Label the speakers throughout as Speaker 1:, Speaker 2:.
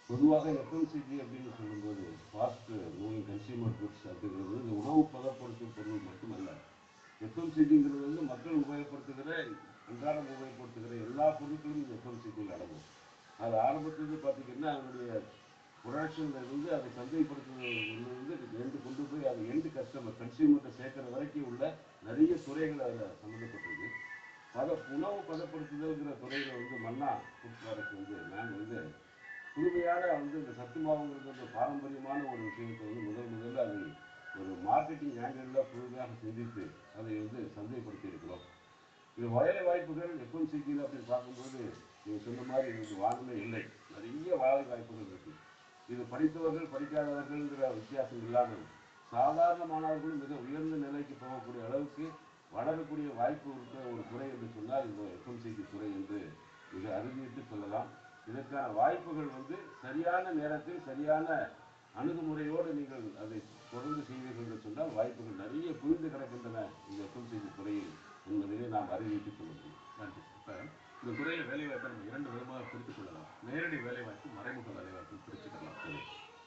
Speaker 1: பொதுவாக எஃப்எம்சிஜி அப்படின்னு சொல்லும்போது ஃபாஸ்ட் மூவிங் கன்சியூமர் குட்ஸ் அப்படிங்கிறது இந்த உணவு பதப்படுத்தும் பொருள் மட்டுமல்ல. எஃப்எம்சிஜிங்கிறது வந்து மக்கள் உபயோகப்படுத்துகிற அன்றாடம் உபயோகப்படுத்துகிற எல்லா பொருட்களும் இந்த எஃப்எம்சிஜியில் அடங்கும். அது ஆரம்பத்துலேருந்து பார்த்தீங்கன்னா அதனுடைய ப்ரொடக்ஷன்ல இருந்து அதை சந்தைப்படுத்துவதிலிருந்து எண்டு கொண்டு போய் அது எண்டு கஸ்டமர் கன்சியூமர்கிட்ட சேர்க்குற வரைக்கும் உள்ள நிறைய துறைகள் அதில் சம்மந்தப்பட்டிருக்கு. உணவு பதப்படுத்துதல்ங்கிற துறையில் வந்து மன்னா ஃபுட் ப்ராடக்ட் வந்து நாங்கள் வந்து புதுமையான வந்து இந்த சத்து மாவுங்கிறது வந்து பாரம்பரியமான ஒரு விஷயத்தை வந்து முதல்ல அதை ஒரு மார்க்கெட்டிங் ஆங்கிளில் புதுமையாக சிந்தித்து அதை வந்து சந்தைப்படுத்தி இருக்கிறோம். இது வேலை வாய்ப்புகள் எஃப்எம்சிஜியில் அப்படின்னு பார்க்கும்போது நீங்கள் சொன்ன மாதிரி இது வந்து வானமே இல்லை, நிறைய வேலை வாய்ப்புகள் இருக்குது. இது படித்தவர்கள் படிக்காதவர்கள்ங்கிற வித்தியாசம் இல்லாமல் சாதாரண மாணவர்களும் மிக உயர்ந்த நிலைக்கு போகக்கூடிய அளவுக்கு வளரக்கூடிய வாய்ப்பு இருக்கிற ஒரு துறை என்று சொன்னால் இந்த எஃப்எம்சிஜி துறை என்று மிக அறுதியிட்டு சொல்லலாம். இதற்கான வாய்ப்புகள் வந்து சரியான நேரத்தில் சரியான அணுகுமுறையோடு நீங்கள் அதை தொடர்ந்து செய்வீர்கள் என்று சொன்னால் வாய்ப்புகள் நிறைய குவிந்து கிடக்கின்றன இந்த எஃப்எம்சிஜி துறையில் என்பதிலே நாம் அறிவித்து சொல்ல முடியும்.
Speaker 2: நன்றி. இப்போ இந்த துறையில் வேலைவாய்ப்பை நம்ம இரண்டு விதமாக பிரித்துக் கொள்ளலாம். நேரடி வேலைவாய்ப்பு, மறைமுக வேலைவாய்ப்பு பிரிச்சுக்கலாம். சரி,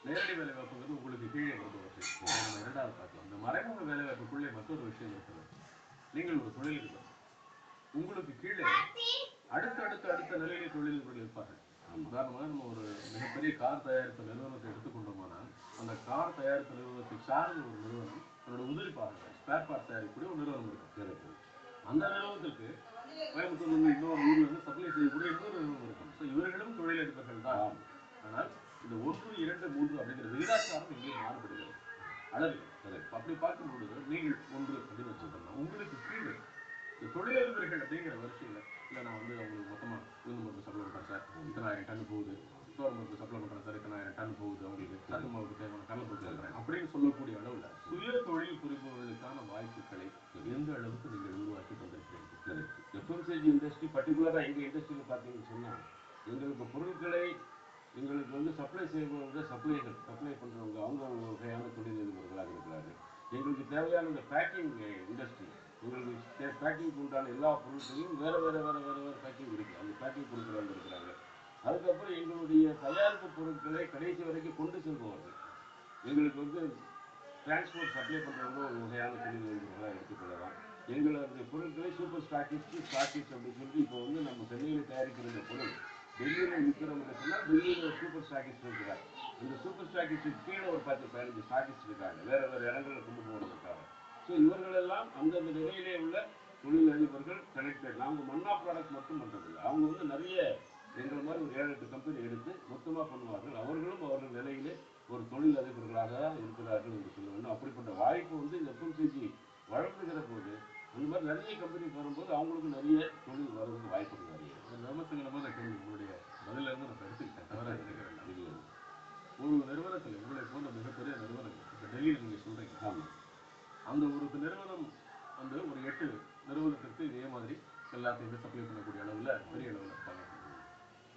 Speaker 2: நேரடி வேலைவாய்ப்புங்கிறது உங்களுக்கு கீழே வருபவர்கள் நம்ம இரண்டாவது பார்க்கலாம். இந்த மறைமுக வேலைவாய்ப்புக்குள்ளே மற்றொரு விஷயம் இருக்கிறது. நீங்கள் ஒரு தொழிலதிபர், உங்களுக்கு கீழே அடுத்த நிலையிலே தொழிலதிபர்கள் இருப்பார்கள். உதாரணமாக நம்ம ஒரு மிகப்பெரிய கார் தயாரிப்பு நிறுவனத்தை எடுத்துக்கொண்டோமானால் அந்த கார் தயாரிப்பு நிறுவனத்தை சார்ந்த ஒரு நிறுவனம் அதோட உதிரி பாகங்கள் ஸ்பேர் பார்ட் தயாரிக்கக்கூடிய ஒரு நிறுவனம் இருக்கும். அந்த நிறுவனத்திற்கு கோயம்புத்தூர்ல இருந்து இன்னொரு ஊர்ல இருந்து சப்ளை செய்யக்கூடிய இன்னொரு நிறுவனம் இருக்கும். ஸோ இவர்களும் தொழிலதிபர்கள் தான். ஆனால் இந்த 1, 2, 3 அப்படிங்கிற விகிதாச்சாரம் எங்கேயும் மாறுபடுகிறது அளவில். அப்படி பார்க்கும்பொழுது நீங்கள் 1 அப்படின்னு வச்சுக்கோங்க, உங்களுக்கு கீழே இந்த தொழிலதிபர்கள் அப்படிங்கிற வரிசையில் இல்லை நான் வந்து அவங்களுக்கு மொத்தமாக உளுந்து பருப்பு சப்ளை பண்ணுறேன் சார், இத்தனை ஆயிரம் டன் போகுது, தோரம் பருப்பு சப்ளை பண்ணுறேன் சார், இத்தனை ஆயிரம் டன் போகுது, அவங்களுக்கு சத்து மாவுக்கு தேவையான கடலைப்பருப்பு பண்ணுறேன் அப்படின்னு சொல்லக்கூடிய அளவில் சுய தொழில் புரிபவர்களுக்கான வாய்ப்புகளை எந்த அளவுக்கு நீங்கள் உருவாக்கி தந்திருக்கிறீர்கள்?
Speaker 1: எஃப்எம்சிஜி இண்டஸ்ட்ரி பர்டிகுலராக எங்கள் இண்டஸ்ட்ரியில் பார்த்தீங்கன்னு சொன்னால் எங்களுக்கு பொருட்களை எங்களுக்கு வந்து சப்ளை செய்பவர்கள் சப்ளை பண்ணுறவங்க அவங்க ஒரு வகையான தொழிலதிபர்களாக இருக்கிறார்கள். எங்களுக்கு தேவையான இந்த பேக்கிங் இண்டஸ்ட்ரி எங்களுக்கு பேக்கிங்க்கு உண்டான எல்லா பொருட்களையும் வேறு பேக்கிங் இருக்குது, அந்த பேக்கிங் கொடுக்குறவங்க இருக்கிறாங்க. அதுக்கப்புறம் எங்களுடைய தயாரிப்பு பொருட்களை கடைசி வரைக்கும் கொண்டு செல்பவர்கள் எங்களுக்கு வந்து டிரான்ஸ்போர்ட் சப்ளை பண்ணுறவங்க ஒரு வகையான தொழிலதிபர்களாக எடுத்துக்கொள்ளலாம். எங்களுடைய பொருட்களை சூப்பர் ஸ்டாக்கிஸ்ட் அப்படின்னு சொல்லிட்டு இப்போ வந்து நம்ம சென்னையில் தயாரிக்கிற இந்த பொருள் டெல்லியில் விற்கிறோம் என்று சொன்னால் டெல்லியில் ஒரு சூப்பர் ஸ்டாக்கிஸ்ட் இருக்கிறார். அந்த சூப்பர் ஸ்டாக்கிஸ்ட் கீழே ஒரு 10-15 ஸ்டாக்கிஸ்ட் இருக்காங்க வேறு இடங்களில் கொண்டு போவதற்காக. ஸோ இவர்களெல்லாம் அந்தந்த நிலையிலே உள்ள தொழிலதிபர்கள் கனெக்டட். நாங்கள் மன்னா ப்ராடக்ட் மட்டும் பண்ணுறதில்லை, அவங்க வந்து நிறைய எங்களை மாதிரி ஒரு 7-8 கம்பெனி எடுத்து மொத்தமாக பண்ணுவார்கள். அவர்களும் அவர்கள் நிலையிலே ஒரு தொழில் அதிபர்களாக தான் இருக்கிறார்கள் என்று சொல்ல வேண்டும். அப்படிப்பட்ட வாய்ப்பு வந்து இந்த எஃப்எம்சிஜி வளர்ந்துகிற போது அந்த மாதிரி நிறைய கம்பெனிஸ் வரும்போது அவங்களுக்கு நிறைய தொழில் வர்றதுக்கு வாய்ப்புகள் நிறைய.
Speaker 2: ஒரு விமர்சனமான கேள்வி உங்களுடைய பதிலிருந்து நான் எடுத்துக்கிட்டேன், தவறாக நினைக்க வேண்டாம். இல்லை, ஒரு நிறுவனத்தில் உங்களை போன்ற மிகப்பெரிய நிறுவனங்கள் இப்போ டெல்லியில் நீங்கள் சொல்கிறீங்க,
Speaker 1: ஆமாம்,
Speaker 2: அந்த ஒரு நிறுவனம் வந்து ஒரு 8 நிறுவனத்திற்கு இதே மாதிரி எல்லாத்தையுமே சப்ளை பண்ணக்கூடிய அளவில் பெரிய அளவில் இருப்பாங்க.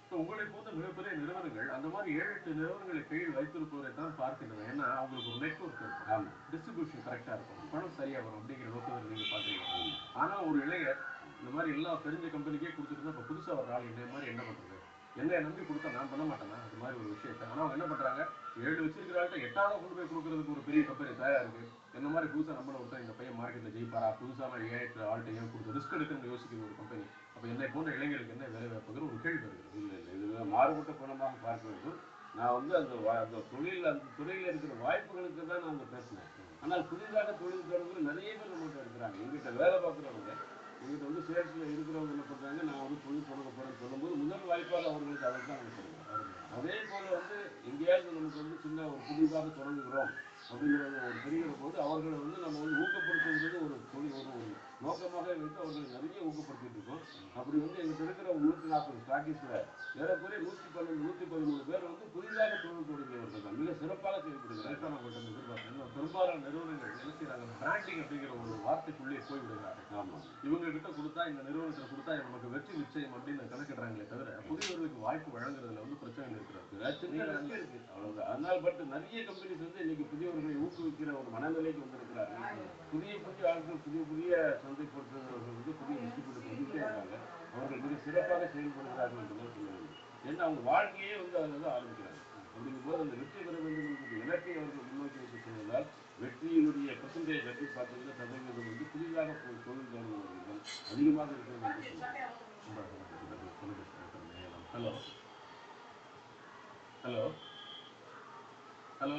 Speaker 2: ஸோ உங்களை போன்ற மிகப்பெரிய நிறுவனங்கள் அந்த மாதிரி 7-8 நிறுவனங்களை கீழ் வைத்திருப்பவரை தான் பார்க்கின்றன. ஏன்னா அவங்களுக்கு ஒரு நெட்வொர்க் இருக்கும், டிஸ்ட்ரிபியூஷன் கரெக்டாக இருக்கும், பணம் சரியாக வரும் அப்படிங்கிற நோக்கத்தில் நீங்கள் பார்க்குறீங்க. ஆனால் ஒரு இளைஞர் இந்த மாதிரி எல்லாம் தெரிஞ்ச கம்பெனிக்கே கொடுத்துட்டு தான் இப்போ புதுசாக வர ஆள் என்ன மாதிரி என்ன பண்ணுறது, என்னை நம்பி கொடுத்தா நான் பண்ண மாட்டேன்னா அது மாதிரி ஒரு விஷயத்தை. ஆனால் அவங்க என்ன பண்ணுறாங்க, 7 வச்சிருக்கிற ஆள்கிட்ட 8ஆவது கொண்டு போய் கொடுக்கறதுக்கு ஒரு பெரிய கம்பெனி தயாராக இருக்குது. என்ன மாதிரி புதுசாக நம்மள ஒருத்தன் இந்த பையன் மார்க்கெட்டில் ஜெயிப்பாரா, புதுசாக நான் ஏன் ஆள்கிட்ட ஏன் கொடுத்து ரிஸ்க் எடுக்கணும்னு யோசிக்கிற ஒரு கம்பெனி. அப்போ என்னை போன்ற இளைஞர்களுக்கு என்ன வேலை வாய்ப்புங்கிற ஒரு கேள்வி வருகிறது.
Speaker 1: இல்லை இதில் மாறுபட்ட குணமாக பார்க்க வேண்டும். நான் வந்து அந்த துறையில் இருக்கிற வாய்ப்புகளுக்கு தான் நான் பேசினேன். ஆனால் புதிதாக தொழில் தொடங்குற நிறைய பேர் நம்மகிட்ட இருக்கிறாங்க. எங்கிட்ட வேலை பார்க்குறவங்க எங்கிட்ட வந்து சேல்ஸில் இருக்கிறவங்க என்ன பண்ணுறாங்க, நான் வந்து தொழில் தொடங்க போகிறேன்னு சொல்லும்போது முதல் வாய்ப்பாக அவர்களுக்கு அதை தான் நம்ம கொடுக்குறோம். அதே போல் வந்து எங்கேயாவது நமக்கு வந்து சின்ன ஒரு புதிதாக தொடங்குகிறோம் அப்படிங்கிறது ஒரு தெரிகிற போது அவர்களை வந்து நம்ம வந்து ஊக்கப்படுத்துகிறது ஒரு தொழில் ஒரு நோக்கமாக வைத்து அவர்களை நிறைய ஊக்கப்படுத்திட்டு இருக்கோம். அப்படி வந்து எங்கிட்ட இருக்கிற 140 ஸ்டாக்கிஸ்டில் ஏறக்குறைய 112-113 பேர் வந்து புதிதாக தொழில் தொடங்கியவர்கள் தான், மிக சிறப்பாக செயல்படுகிறார்கள்.
Speaker 2: நான் உங்கள்கிட்ட எதிர்பார்த்தேன். பெரும்பாலான நிறுவனங்கள் என்ன செய்யறாங்க, பிராண்டிங் அப்படிங்கிற ஒரு வார்த்தைக்குள்ளே போய் விடுகிறார்கள்.
Speaker 1: ஆமாம்,
Speaker 2: இவங்க கிட்ட கொடுத்தா இந்த நிறுவனத்தில் கொடுத்தா நமக்கு வெற்றி நிச்சயம் அப்படின்னு கணக்கிடுறாங்களே தவிர புதியவர்களுக்கு வாய்ப்பு வழங்குறதுல வந்து பிரச்சனை இருக்கிறது.
Speaker 1: அதனால் பட் நிறைய கம்பெனிஸ் வந்து இன்னைக்கு புதியவர்களை ஊக்குவிக்கிற ஒரு மனநிலைக்கு வந்திருக்கிறார்கள். புதிய ஆட்கள் புதிய சந்தைப்படுத்துகிறவர்கள் வந்து புதிய டிஸ்ட்ரிபியூட்டர்ஸ் வந்துகிட்டே இருக்காங்க. அவர்கள் மிக சிறப்பாக செயல்படுகிறார்கள் என்று தான் சொல்ல வேண்டும். ஏன்னா அவங்க வாழ்க்கையே வந்து அதில் தான் ஆரம்பிக்கிறாங்க. அப்படிங்கும்போது அந்த வெற்றி பெற வேண்டும் என்கிற இலக்கை அவர்கள் முன்னோக்கி வைத்து செல்வதால் வெற்றியினுடைய பெர்சன்டேஜ் அப்படின்னு பார்த்தீங்கன்னா சதவீதம் வந்து புதிதாக தொழில் தொடங்குபவர்கள் அதிகமாக இருக்கிறது என்று சொல்லலாம்.
Speaker 2: ஹலோ ஹலோ ஹலோ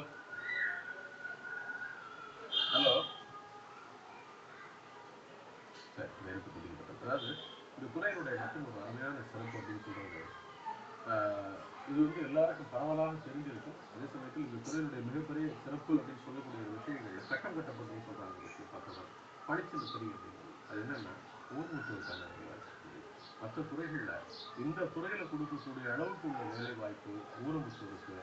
Speaker 2: ஹலோ சரி, நேரத்தை துண்டிக்கப்பட்டது. அதாவது இந்த துறையினுடைய மற்றும் ஒரு அருமையான சிறப்பு அப்படின்னு சொல்றது, இது வந்து எல்லாருக்கும் பரவலாக தெரிஞ்சிருக்கும். அதே சமயத்தில் இந்த துறையினுடைய மிகப்பெரிய சிறப்பு அப்படின்னு சொல்லக்கூடிய ஒரு விஷயங்கள்ல சட்டம் கட்டப்பட்டதுன்னு சொல்றாங்க. விஷயம் பார்த்தோம்னா படிச்சுட்டு தெரியும் அப்படிங்கிறது. அது என்னன்னா ஊன்முட்டோருக்கான வேலை வாய்ப்பு. மற்ற துறைகள்ல இந்த துறையில கொடுக்கக்கூடிய அளவுக்கு உள்ள வேலை வாய்ப்பு ஊனமுற்றோருக்கு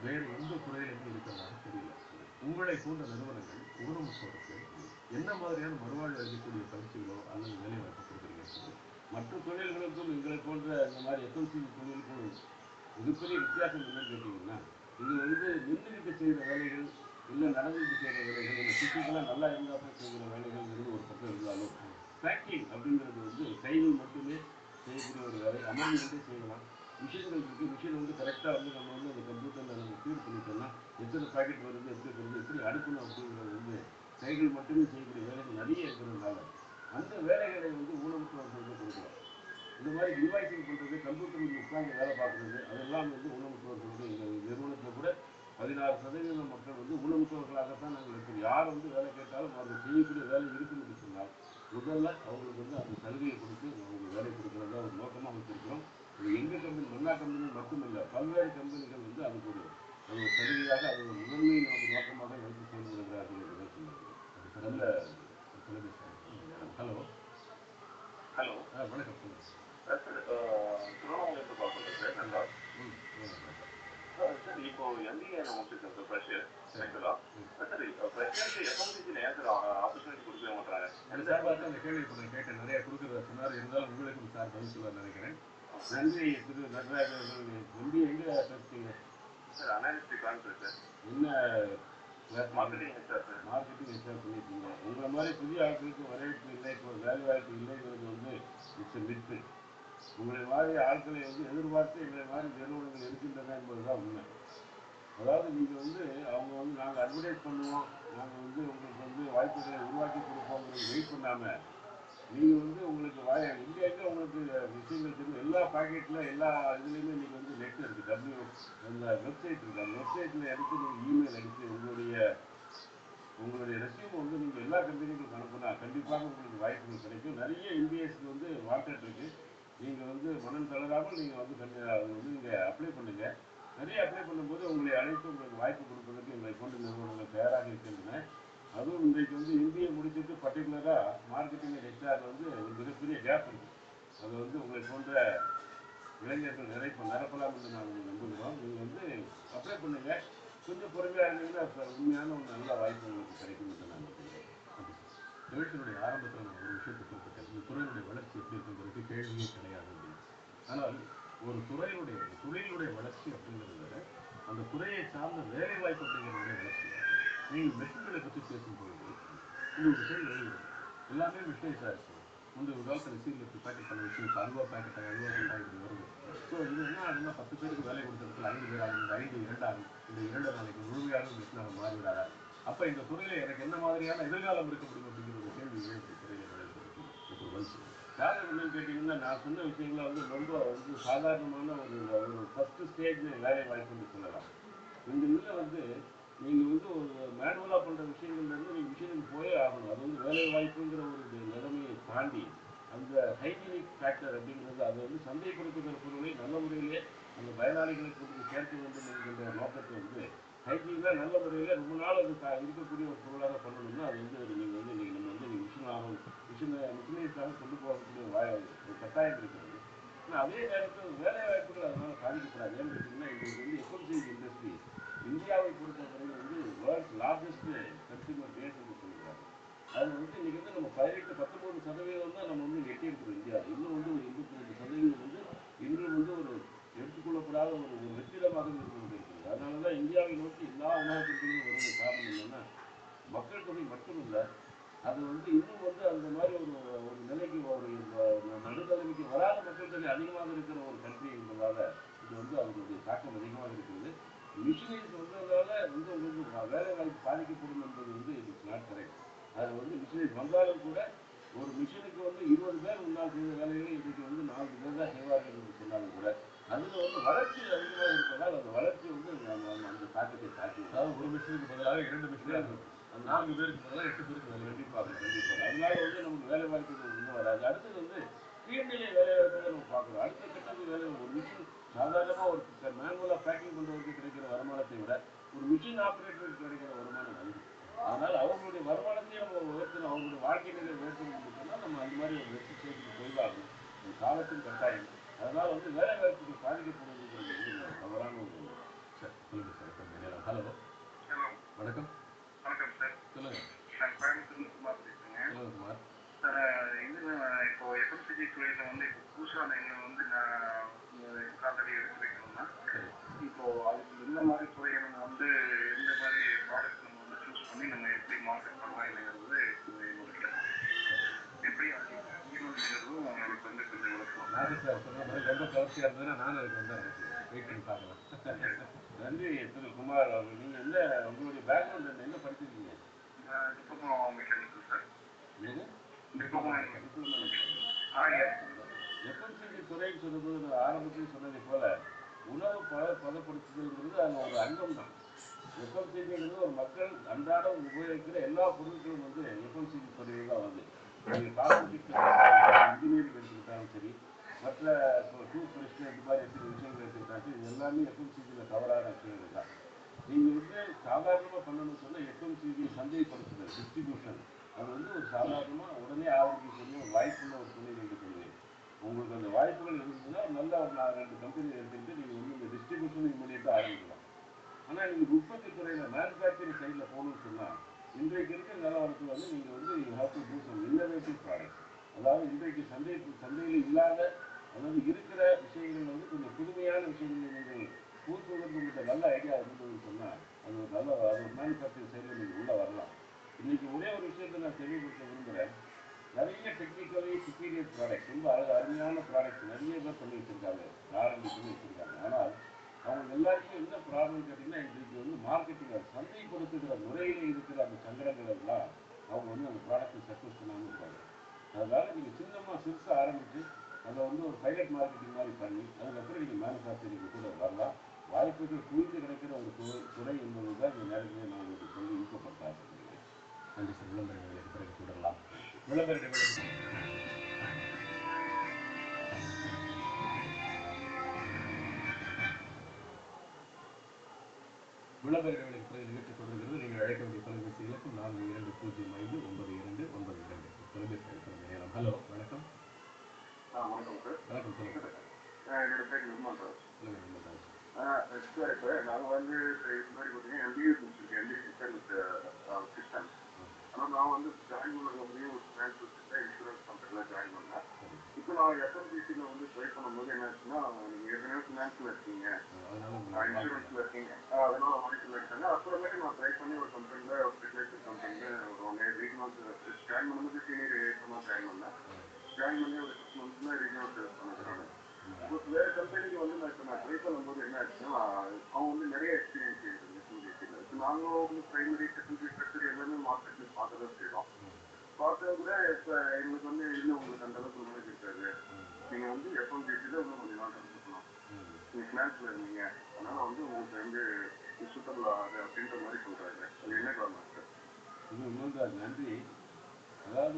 Speaker 2: வேறு எந்த துறையிலுமே இருக்கிறதாக தெரியல. உங்களை போன்ற நிறுவனங்கள் ஊனமுற்றோருக்கு என்ன மாதிரியான மறுவாழ்வு அளிக்கக்கூடிய பயிற்சிகளோ அல்லது வேலை வாய்ப்பு கொடுக்குறீங்க?
Speaker 1: மற்ற தொழில்களுக்கும் எங்களை போன்ற இந்த மாதிரி எஃப்எம்சிஜி தொழிலுக்கும் மிகப்பெரிய வித்தியாசம் என்னன்னு கேட்டீங்கன்னா, இது வந்து நின்றுகிட்டு செய்கிற வேலைகள், இல்லை நடந்துகிட்டு செய்கிற வேலைகள், இல்லை பிசிக்கலாக நல்லா இருந்தால் தான் செய்கிற வேலைகள்ங்கிறது ஒரு பக்கம் இருந்தாலும், பேக்கிங் அப்படிங்கிறது வந்து கைகள் மட்டுமே செய்யக்கூடிய ஒரு வேலை. அமர்ந்துகிட்டே செய்யலாம். மிஷின்கள் இருக்குது. மிஷினை வந்து கரெக்டாக வந்து நம்ம வந்து அந்த கம்ப்யூட்டரில் நம்ம ஃபீட் பண்ணிட்டோம்னா எத்தனை பாக்கெட் வருது, எப்படி வருது, எப்படி அடுக்கணும் அப்படிங்கிறது வந்து கைகள் மட்டுமே செய்யக்கூடிய வேலைகள் நிறைய இருக்கிறதுனால அந்த வேலைகளை வந்து ஊனமுற்றவர்களுக்கு கொடுக்கலாம். இந்த மாதிரி இன்வாய்சிங் பண்ணுறது, கம்ப்யூட்டரில் உட்கார்ந்து வேலை பார்க்குறது, அதெல்லாம் வந்து ஊனமுற்றவர்களுக்கு எங்கள் நிறுவனத்தில் கூட 16% மக்கள் வந்து ஊனமுற்றவர்களாகத்தான் நாங்கள் இருக்கிறோம். யார் வந்து வேலை கேட்டாலும் அவர்கள் செய்யக்கூடிய வேலை இருக்கும் என்று சொன்னால் முதல்ல அவங்களுக்கு வந்து அந்த சலுகையை கொடுத்து அவங்க வேலை கொடுக்குறதா ஒரு நோக்கமாக வச்சிருக்கிறோம். இது எங்கள் கம்பெனி மன்னா கம்பெனி மட்டுமில்லை, பல்வேறு கம்பெனிகள் வந்து அதுக்கு ஒரு சலுகையாக அது ஒரு முதன்மை நோக்கமாக வைத்து செயல்படுகிறார்கள் என்று சொல்லுங்கள். நல்ல
Speaker 2: ஹலோ
Speaker 3: ஹலோ
Speaker 2: வணக்கம் சொல்லுங்க
Speaker 3: சார். திருவண்ணாமலையிலிருந்து கால் பண்ணுறேன் சார். நல்லா சார், இப்போ எம்பிஏ நான் முடிச்சிருக்கேன் சார். ஃப்ரெஷர் ஆக்சுவலாக சார், ஃப்ரெஷருக்கு எஃப்எம்சிஜியில் ஏன் சார் ஆப்பர்ச்சுனிட்டி கொடுக்கவே மாட்டாங்க?
Speaker 2: அந்த கேள்வி இப்போ நான் கேட்டேன். நிறைய கொடுக்குறத சொன்னார். இருந்தாலும் உங்களுக்கும் சார் பதில் சொல்ல நினைக்கிறேன்.
Speaker 1: நன்றி திரு நடராஜ் அவர்கள். எம்பிஏ எங்கே பேசுறீங்க
Speaker 3: சார்? அனாலிஸ்டிக் கான்சர் சார்.
Speaker 1: என்ன
Speaker 3: marketing HR sir.
Speaker 1: Marketing HR பண்ணியிருக்கீங்க. உங்களை மாதிரி புதிய ஆட்களுக்கு வரவேற்பு இல்லை, இப்போ வேலை வாய்ப்பு இல்லைங்கிறது வந்து இட்ஸ் மித்து. உங்களை மாதிரி ஆட்களை வந்து எதிர்பார்த்து எங்களை மாதிரி நிறுவனங்கள் இருக்கின்றன என்பதுதான் உண்மை. அதாவது நீங்கள் வந்து அவங்க வந்து நாங்கள் அட்வர்டைஸ் பண்ணுவோம், நாங்கள் வந்து உங்களுக்கு வந்து வாய்ப்புகளை உருவாக்கி கொடுப்போங்கிறது வெயிட் பண்ணாமல் நீங்கள் வந்து உங்களுக்கு எங்கே எங்கே உங்களுக்கு விஷயங்கள் தெரியும். எல்லா பாக்கெட்டில் எல்லா இதுலேயுமே இன்றைக்கி வந்து நெட் இருக்குது. அந்த வெப்சைட் இருக்குது. அந்த வெப்சைட்டில் எடுத்து நீங்கள் இமெயில் அடித்து உங்களுடைய ரெஸ்யூம் வந்து நீங்கள் எல்லா கம்பெனிகளுக்கும் அனுப்புனா கண்டிப்பாக உங்களுக்கு வாய்ப்புகள் கிடைக்கும். நிறைய எம்பிஎஸ்க்கு வந்து வாண்டட் இருக்குது. நீங்கள் வந்து மனம் தளராமல் நீங்கள் வந்து அது வந்து நீங்கள் அப்ளை பண்ணுங்கள். நிறைய அப்ளை பண்ணும்போது உங்களை அழைத்து உங்களுக்கு வாய்ப்பு கொடுப்பதற்கு எங்களை போன்ற நிறுவனங்கள் தயாராக இருக்கின்றன. அதுவும் இன்றைக்கு வந்து எம்பிஏ முடிச்சுட்டு பர்டிகுலராக மார்க்கெட்டிங் அண்ட் ஹெச்ஆர் வந்து ஒரு மிகப்பெரிய கேப் இருக்குது. அதை வந்து உங்களை போன்ற இளைஞர்கள் நிரப்பலாம் என்று நாங்கள் நம்புகிறோம். நீங்கள் வந்து அப்ளை பண்ணுங்கள். கொஞ்சம் பொறுமையாக இருந்தீங்கன்னா உண்மையான ஒரு நல்ல வாய்ப்பு உங்களுக்கு கிடைக்கும் என்று நான் நம்புகிறேன்.
Speaker 2: நிகழ்ச்சியினுடைய ஆரம்பத்தில் நான் ஒரு விஷயத்தை குறிப்பிட்டேன். இந்த துறையினுடைய வளர்ச்சி எப்படி இருக்குங்கிறதுக்கு கேள்வியே கிடையாது அப்படின்னு. ஆனால் ஒரு தொழிலுடைய வளர்ச்சி அப்படிங்கிறத விட அந்த துறையை சார்ந்த வேலை வாய்ப்பு அப்படிங்கிறதுடைய வளர்ச்சி. நீங்கள் மெஷின்களை பற்றி பேசும்பொழுது உங்களுக்கு கேள்வி எழுதுறது எல்லாமே மிஷினைஸாக இருக்குது. முந்தைய ஒரு காலத்தில் சீரியல் பேக்கெட் பண்ண விஷயம் இப்போ அல்வா பேக்கெட்டாக இப்படி வருது. ஸோ இது என்ன ஆகுதுன்னா 10 பேருக்கு வேலை கொடுத்த இடத்துல 5 பேர் ஆகும். இந்த 5 2 ஆகும். இந்த 2 நாளைக்கு முழுமையாக மிஷினாக மாறிவிடாதா? அப்போ இந்த துறையில் எனக்கு என்ன மாதிரியான எதிர்காலம் இருக்க முடியும் அப்படிங்கிற ஒரு கேள்வி எழுது துறையில் நுழைவு.
Speaker 1: காரணம் என்னன்னு கேட்டிங்கன்னா, நான் சொன்ன விஷயங்களை வந்து ரொம்ப வந்து சாதாரணமான ஒரு ஃபஸ்ட்டு ஸ்டேஜ் வேலை வாய்ப்புன்னு சொல்லலாம். இந்த இதில் வந்து நீங்கள் வந்து ஒரு மேனுவலாக பண்ணுற விஷயங்கள்லேருந்து நீங்கள் மிஷினுக்கு போயே ஆகணும். அது வந்து வேலை வாய்ப்புங்கிற ஒரு நிலைமையை தாண்டி அந்த ஹைஜீனிக் ஃபேக்டர் அப்படிங்கிறது அதை வந்து சந்தைப்படுத்துகிற பொருளை நல்ல முறையிலே அந்த பயனாளிகளை கொண்டு சேர்க்க வேண்டும் என்கின்ற நோக்கத்தை வந்து ஹைஜீனாக நல்ல முறையில் ரொம்ப நாள் அது இருக்கக்கூடிய ஒரு பொருளாக பண்ணணும்னா அது வந்து நீங்கள் வந்து இன்றைக்கி நம்ம வந்து மிஷினரிஸாக கொண்டு போகக்கூடிய ஒரு கட்டாயம் இருக்கிறது. ஆனால் அதே நேரத்தில் வேலை வாய்ப்புகள் அதனால் பாதிக்கப்படாது. ஏன்னு கேட்டிங்கன்னா இன்றைக்கு வந்து எஃப்எம்சிஜி இண்டஸ்ட்ரி இந்தியாவை பொறுத்தவரையில் வந்து வேர்ல்ட்ஸ் லார்ஜஸ்ட் கன்சியூமர் பேஸ் என்று சொல்கிறாங்க. அதில் வந்து இன்றைக்கி வந்து நம்ம 18-19% தான் நம்ம வந்து எட்டியிருக்கிறோம் இந்தியாவில். இன்னும் வந்து ஒரு 82% வந்து இன்றும் வந்து ஒரு எடுத்துக்கொள்ளப்படாத ஒரு வெற்றிடமாக இருந்து கொண்டிருக்கிறது. அதனால தான் இந்தியாவை நோக்கி எல்லா உலக கம்பெனிகளும் வருவது காரணம் என்னென்னா மக்கள் தொகை மட்டும் இல்லை, அது வந்து இன்னும் வந்து அந்த மாதிரி ஒரு நிலைக்கு நடுநிலைமைக்கு வராத மக்கள் தொகை அதிகமாக இருக்கிற ஒரு கண்ட்ரி என்பதால் இது வந்து அதனுடைய தாக்கம் அதிகமாக இருக்கிறது. மிஷினரிஸ் வந்ததால வந்து உங்களுக்கு வேலை வாய்ப்பு பாதிக்கப்படும் என்பது வந்து இட்ஸ் நாட் கரெக்ட். அது வந்து மிஷினரிஸ் வந்தாலும் கூட ஒரு மிஷினுக்கு வந்து 20 பேர் முன்னால் செய்த வேலைகளை இன்றைக்கு வந்து 4 பேர் தான் செய்வார்கள் என்று சொன்னாலும் கூட அதில் வந்து வளர்ச்சி அதிகமாக இருப்பதால் அந்த வளர்ச்சி வந்து அந்த தாக்கத்தை தாக்கி
Speaker 2: அதாவது ஒரு மிஷினுக்கு பதிலாக 2 மிஷின், அந்த 4 பேருக்கு பதிலாக 8 பேருக்கு வேலை.
Speaker 1: கண்டிப்பாக அதனால வந்து நமக்கு வேலை வாய்ப்புகள் இன்னும் வராது. அடுத்தது வந்து கீழ்நிலை வேலை வாய்ப்புகள் நம்ம பார்க்குறோம். அடுத்த கட்டத்துக்கு வேலை ஒரு மிஷின் சாதாரணமாக ஒரு மேனுவலாக பேக்கிங் பண்ணுறவருக்கு கிடைக்கிற வருமானத்தை விட ஒரு மிஷின் ஆப்ரேட்டருக்கு கிடைக்கிற வருமானம் அதிகம். அதனால் அவங்களுடைய வருமானத்தையும் நம்ம உயர்த்தணும், அவங்களுடைய வாழ்க்கை நிலையை உயர்த்தணும்னு சொன்னால் நம்ம அந்த மாதிரி ஒரு வெற்றி சேர்த்துட்டு போய்தாகணும். அது காலத்தின் கட்டாயம். அதனால் வந்து வேலை வாய்ப்புகள் பாதிக்கப்படுவதுங்கிறது வந்து தவறான ஒரு
Speaker 2: சரி, சொல்லுங்கள் சார். இப்போ ஹலோ, வணக்கம்.
Speaker 3: வணக்கம் சார்.
Speaker 2: சொல்லுங்கள்.
Speaker 3: நான் கோயம்புத்தூர்ல குமார் பேசுறேங்க.
Speaker 2: சொல்லுங்கள் குமார்.
Speaker 3: சார், இது இப்போ எஃப்எம்சிஜி துறையில வந்து இப்போ புதுசாக நீங்கள் வந்து நான் காலடி எடுத்து வைக்கணும்னா இப்போ அதுக்கு எந்த மாதிரி துறையை வந்து எந்த மாதிரி ப்ராடக்ட் நம்ம வந்து சூஸ் பண்ணி நம்ம எப்படி மார்க்கெட் பண்ணலாம் என்னங்கிறது என்னோட கேள்வி. எப்படி அதிகமாகிறதும் உங்களுக்கு வந்து கொஞ்சம் விளக்கணும்.
Speaker 2: நாகர் சார் சொல்கிறது ரொம்ப கவர்ச்சியாக இருந்ததுன்னா நானும் அதுக்கு வந்து வெயிட் பண்ணி பார்க்கலாம்.
Speaker 1: நன்றி திரு குமார் அவர்கள். நீங்கள் என்ன உங்களுடைய பேக்ரவுண்ட் என்ன படிச்சிருக்கீங்க?
Speaker 3: Diploma mechanical sir.
Speaker 1: என்னது?
Speaker 3: டிப்ளமோ
Speaker 1: எஃப்எம்சிஜி துறைன்னு சொல்லும்போது நான் ஆரம்பத்தில் சொன்னதை போல உணவு பதப்படுத்துதல்ங்கிறது அதில் ஒரு அங்கம் தான். எஃப்எம்சிஜிங்கிறது ஒரு மக்கள் அன்றாடம் உபயோகிக்கிற எல்லா பொருட்களும் வந்து எஃப்எம்சிஜி துறையில் தான் வருது. நீங்கள் காஸ்மெட்டிக்ஸ் இன்ஜினியரிங் எடுத்துக்கிட்டாலும் சரி, மற்ற டூத் பிரஷ் இந்த மாதிரி இருக்கிற விஷயங்கள் எடுத்துக்கிட்டாலும் இது எல்லாமே எஃப்எம்சிஜியில் கவரான விஷயங்கள் தான். நீங்கள் வந்து சாதாரணமாக பண்ணணும்னு சொன்னால் எஃப்எம்சிஜி சந்தைப்படுத்துதல் டிஸ்ட்ரிபியூஷன் அது வந்து ஒரு சாதாரணமாக உடனே ஆரம்பிக்கக்கூடிய ஒரு வாய்ப்புள்ள ஒரு தொழில் என்று சொல்லுவேன். உங்களுக்கு அந்த வாய்ப்புகள் இருந்ததுன்னா நல்ல ஒரு 2 கம்பெனி எடுத்துக்கிட்டு நீங்கள் வந்து இந்த டிஸ்ட்ரிபியூஷன் இமீடியட்டாக ஆரம்பிக்கலாம். ஆனால் நீங்கள் உற்பத்தி துறையில் மேனுஃபேக்சரிங் சைடில் போகணும்னு சொன்னால் இன்றைக்கு இருக்கிற நிலவரத்தில் வந்து நீங்கள் வந்து you have to do some innovative products. அதாவது இன்றைக்கு சந்தையில் இல்லாத அதாவது இருக்கிற விஷயங்கள் வந்து கொஞ்சம் புதுமையான விஷயங்கள் நீங்கள் பூசுவதற்கு உங்கள்கிட்ட நல்ல ஐடியா இருந்ததுன்னு சொன்னால் அது ஒரு மேனுஃபேக்சரிங் சைடில் நீங்கள் உள்ளே வரலாம். இன்றைக்கி ஒரே ஒரு விஷயத்தை நான் தெளிவுபடுத்த விரும்புகிறேன். நிறைய டெக்னிக்கலி சுப்பீரியர் ப்ராடக்ட்ஸ் ரொம்ப அருமையான ப்ராடக்ட்ஸ் நிறைய பேர் பண்ணி வச்சுருக்காங்க, ஆர்என்டி பண்ணி வச்சுருக்காங்க. ஆனால் அவங்க எல்லாருக்கும் என்ன ப்ராப்ளம் கேட்டிங்கன்னா இன்றைக்கு வந்து மார்க்கெட்டிங் அது சந்தைப்படுத்துகிற முறையில் இருக்கிற அந்த சங்கடங்கள் எல்லாம் அவங்க வந்து அந்த ப்ராடக்ட்டை சக்ஸஸ் பண்ணாமல் இருக்காங்க. அதனால் நீங்கள் சிறுசாக ஆரம்பித்து அதை வந்து ஒரு பைலட் மார்க்கெட்டிங் மாதிரி பண்ணி அதுக்கப்புறம் நீங்கள் மேனுஃபேக்சரிங் கூட வரலாம். வாய்ப்புகள் குவிந்து கிடைக்கிற ஒரு துறை என்பது தான் இந்த நேரத்தில் நான் உங்களுக்கு சொல்லி ஊக்கப்படுத்த ஆசைப்படுகிறேன்.
Speaker 2: நன்றி சார். விளம்பர இடைவேளைக்கு பிறகு தொடரலாம். விளம்பர இடைவேளைக்கு விளம்பர இடைவேளைக்கு பிறகு நிகழ்ச்சி தொடர்கிறது. நீங்கள் அழைக்க வேண்டிய தொலைபேசி இலக்கம் 4205-92992. தொலைபேசி அழைக்க நேரம். ஹலோ, வணக்கம்.
Speaker 3: வணக்கம் சார்.
Speaker 2: வணக்கம், சொல்லுங்கள்.
Speaker 3: என்னோட பேர் நிர்மல் ராஜ்.
Speaker 2: சொல்லுங்கள் நிர்மல் ராஜ்.
Speaker 3: சார், இப்போ நாங்கள் வந்து இது மாதிரி பார்த்தீங்கன்னா எம்பிஏ முடிச்சிருக்கேன், எம்பிஏ சிஸ்டம். ஆனால் நான் வந்து ஜாயின் பண்ணது வந்து ஒரு ஃபினான்ஷியல் செக்டர் இன்சூரன்ஸ் கம்பெனியில் ஜாயின் பண்ணேன். இப்போ நான் எஃப்எம்சிசியில் வந்து ட்ரை பண்ணும்போது என்ன ஆச்சுன்னா நீங்கள் ஏற்கனவே ஃபினான்ஸில் இருக்கீங்க, இன்சூரன்ஸில் இருக்கீங்க, அதனால வாய்ப்பில் இருக்காங்க. அப்புறமேட்டு நான் ட்ரை பண்ணி ஒரு கம்பெனியில் ஒரு ஃபெர்டிலைசர் கம்பெனியில் ஒரு 1 இயர் ரீஜனல் ஜாயின் பண்ணும்போது சீனியர் ஏஎஸ்எம்மாக ஜாயின் பண்ணேன். ஜாயின் பண்ணி ஒரு 6 மந்த்ஸில் ரீஜனல் சேல்ஸ் பண்ணிக்கிறாங்க. இப்போ வேறு கம்பெனிக்கு வந்து நான் ட்ரை பண்ணும்போது என்ன ஆச்சுன்னா அவங்க வந்து நிறைய எக்ஸ்பீரியன்ஸ் இருக்குது எஃப்எம்சிசியில். இப்போ நாங்களும் வந்து ப்ரைமரி செகண்டரி டெர்ஷரி எல்லாமே மார்க்கெட்டில் பார்க்க தான் செய்கிறோம். பார்த்தா கூட இப்போ எங்களுக்கு வந்து இன்னும் உங்களுக்கு அந்த அளவுக்கு நாலேஜ் இருக்காது, நீங்கள் வந்து எஃப்எம்சிசியில் இன்னும் கொஞ்சம் நாள் இருந்துக்கணும், நீங்கள் ஃபினான்ஸில் இருந்தீங்க, அதனால் வந்து உங்களுக்கு வந்து சூட்டபிள் ஆகாது அப்படின்ற மாதிரி சொல்கிறாங்க. அது என்ன காரணம் சார்?
Speaker 1: இது நன்றி. அதாவது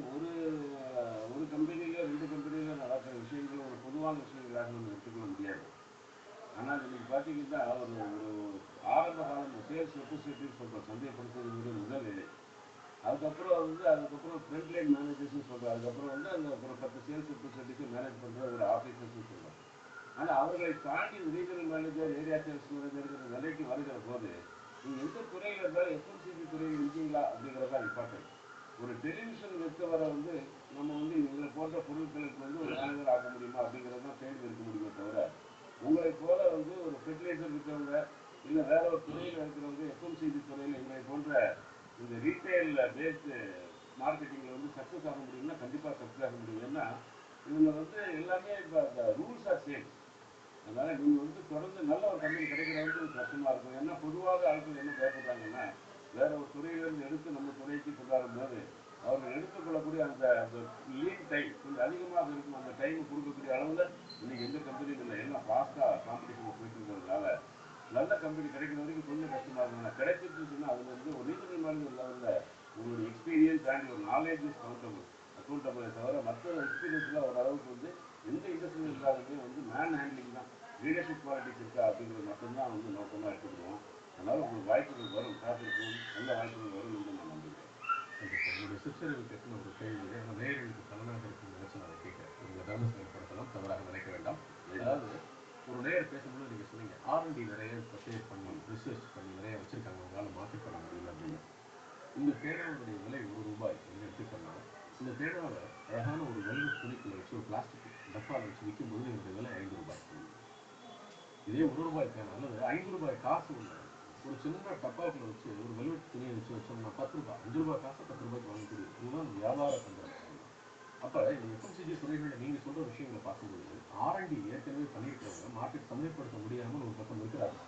Speaker 1: ஒரு கம்பெனியில் 2 கம்பெனியில் நடக்கிற விஷயங்கள் ஒரு பொதுவான விஷயங்களாக நம்ம எடுத்துக்கொள்ள முடியாது. ஆனால் இன்னைக்கு பார்த்தீங்கன்னா ஒரு ஆரம்ப காலம் சேல்ஸ் ரெப்ரஸன்டேட்டிவ் சொல்கிறோம், சந்தைப்படுத்துவதனுடைய முதல் நிலை. அதுக்கப்புறம் ஃப்ரண்ட் லைன் மேனேஜர்ஸ்னு சொல்கிறோம். அதுக்கப்புறம் வந்து அந்த ஒரு 10 சேல்ஸ் ரெப்ரஸன்டேட்டிவ் மேனேஜ் பண்ணுற ஒரு ஆஃபீஸர்ஸ்னு சொல்கிறோம். ஆனால் அவர்களை தாண்டி ரீஜனல் மேனேஜர், ஏரியா சேல்ஸ் மேனேஜருங்கிற நிலைக்கு வருகிற போது நீங்கள் எந்த துறையில் இருந்தாலும் எஃப்எம்சிஜி துறையில் இருக்கீங்களா அப்படிங்கிறது தான் இம்பார்ட்டன்ட். ஒரு டெலிவிஷன் விற்கவரை வந்து நம்ம வந்து இதில் போன்ற பொருட்களுக்கு வந்து ஒரு மேனேஜர் ஆக முடியுமா அப்படிங்கிறது தான் கேள்வி இருக்க முடியுமே தவிர உங்களை போல வந்து ஒரு ஃபெர்டிலைசர் விற்கிறவங்க இல்லை வேற ஒரு துறையில் இருக்கிறவங்க எஃப்எம்சிஜி துறையில் எங்களை போன்ற இந்த ரீட்டைல் பேஸ்டு மார்க்கெட்டிங்கில் வந்து சக்ஸஸ் ஆக முடியும்னா கண்டிப்பாக சக்ஸஸ் ஆக முடியும். ஏன்னா இதில் வந்து எல்லாமே இப்போ அந்த ரூல்ஸ் ஆர் சேம். அதனால நீங்க வந்து தொடர்ந்து நல்ல ஒரு கம்பெனி கிடைக்கிற வரைக்கும் கஷ்டமா இருக்கும். ஏன்னா பொதுவாக ஆட்கள் என்ன பயப்படுறாங்கன்னா, வேற ஒரு துறையிலிருந்து எடுத்து நம்ம துறைக்கு கொண்டாடும் போது அவர்கள் எடுத்துக்கொள்ளக்கூடிய அந்த அந்த லீட் டைம் கொஞ்சம் அதிகமாக இருக்கும். அந்த டைம் கொடுக்கக்கூடிய அளவில் இன்னைக்கு எந்த கம்பெனியும் இல்லை. எல்லாம் ஃபாஸ்ட்டாக காம்படிஷனில் போயிட்டு இருக்கிறதுனால நல்ல கம்பெனி கிடைக்கிற வரைக்கும் கொஞ்சம் கஷ்டமாக இருக்கும். ஆனால் கிடைச்சிட்டுச்சுன்னா அதில் வந்து ஒரு ரீசனபிளான ஒரு லெவலில் உங்களுடைய எக்ஸ்பீரியன்ஸ் அண்ட் ஒரு நாலேஜ் இஸ் அக்கௌண்டபிளை தவிர மற்ற எக்ஸ்பீரியன்ஸ்லாம் ஓரளவுக்கு வந்து எந்த இண்டஸ்ட்ரியில் இருந்தாலுமே வந்து மேன் ஹேண்ட்லிங் தான், லீடர்ஷிப் குவாலிட்டிஸ் இருக்கா அப்படிங்கிறது மட்டும்தான் வந்து நோக்கமாக எடுத்துக்கிடுவோம். அதனால் உங்களுக்கு வாய்ப்புகள் வரும், காத்திருக்கும், நல்ல வாய்ப்புகள் வரும் என்று நான் நம்புகிறேன்.
Speaker 2: உங்களுடைய சிற்றறிவு கேட்கிற ஒரு கேள்வி நம்ம நேர்களுக்கு பலனாக இருக்கும் நினைச்சு நான் அதை கேட்கிறேன். நீங்கள் தர்மம் செயல்படுத்தலாம், தவறாக நினைக்க வேண்டாம். அதாவது ஒரு நேர் பேசும்போது நீங்கள் சொன்னீங்க R&D நிறைய பர்ச்சேஸ் பண்ணி ரிசர்ச் பண்ணி நிறைய வச்சிருக்காங்க, உங்களால் மார்க்கெட் பண்ண முடியல அப்படின்னு. இந்த பேனாவுடைய விலை ₹1 என்று எடுத்துக்கொண்டா இந்த பேனாவை அழகான ஒரு வெல்வெட் துணிக்குள்ள வச்சு ஒரு பிளாஸ்டிக் டப்பாவில் வச்சு விற்கும்போது இதனுடைய விலை ₹5. இதே ₹1 பேனா அல்லது ₹5 காசு உள்ள ஒரு சின்ன டப்பாவுக்குள்ள வச்சு ஒரு வெல்வெட் துணியை வச்சு வச்சோம்னா ₹10, ₹5 காசை ₹10 வாங்கக்கூடிய இதுதான் வியாபார தந்திரம். அப்போ இந்த FMCG துறைகளில் நீங்கள் சொல்கிற விஷயங்களை பார்க்கும்போது R&D ஏற்கனவே பண்ணியிருக்கிறவங்க மார்க்கெட் சந்தைப்படுத்த முடியாமல் ஒரு பக்கம் இருக்கிறாங்க.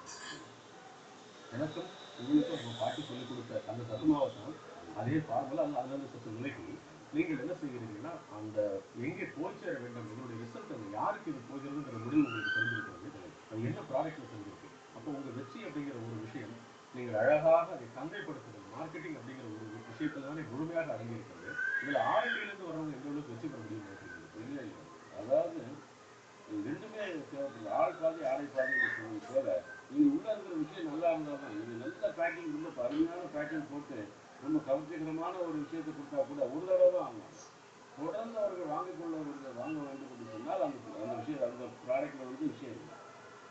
Speaker 2: எனக்கும் உங்களுக்கும் நம்ம பாட்டி சொல்லிக் கொடுத்த அந்த தத்துமாவை தான் அதே ஃபார்முலா அதிலிருந்து சற்று விலகி நீங்கள் என்ன செய்கிறீங்கன்னா அந்த எங்கே போய் சேர வேண்டும் இதனுடைய ரிசல்ட் அது யாருக்கு இது போகிறதுங்கிற முடிவு உங்களுக்கு தெரிஞ்சிருக்கிறது, அது என்ன ப்ராடக்ட்ல தெரிஞ்சிருக்கு. அப்போ உங்கள் வெற்றி அப்படிங்கிற ஒரு விஷயம் நீங்கள் அழகாக அதை சந்தைப்படுத்துறது மார்க்கெட்டிங் அப்படிங்கிற ஒரு விஷயத்துல தானே முழுமையாக அடங்கியிருக்கிறது. இதில் R&Dலேருந்து வர்றவங்க எந்த அளவுக்கு வெற்றி பெற முடியும்னு நினைக்கிறீங்க?
Speaker 1: இல்லை இல்லை, அதாவது ரெண்டுமே தேவைப்படுது. ஆள் பாதி ஆடை பாதி சொல்றது போல நீங்க உள்ள இருக்கிற விஷயம் நல்லா இருந்தால் தான். நீங்க நல்ல பேக்கிங், ரொம்ப அருமையான பேக்கிங் போட்டு ரொம்ப கவர்ச்சிகரமான ஒரு விஷயத்தை கொடுத்தா கூட ஒரு தடவை தான் வாங்குவாங்க. தொடர்ந்து அவர்கள் வாங்க வேண்டும் என்று சொன்னால் அந்த அந்த விஷயம் அந்த ப்ராடக்ட்ல வந்து விஷயம் இல்லை.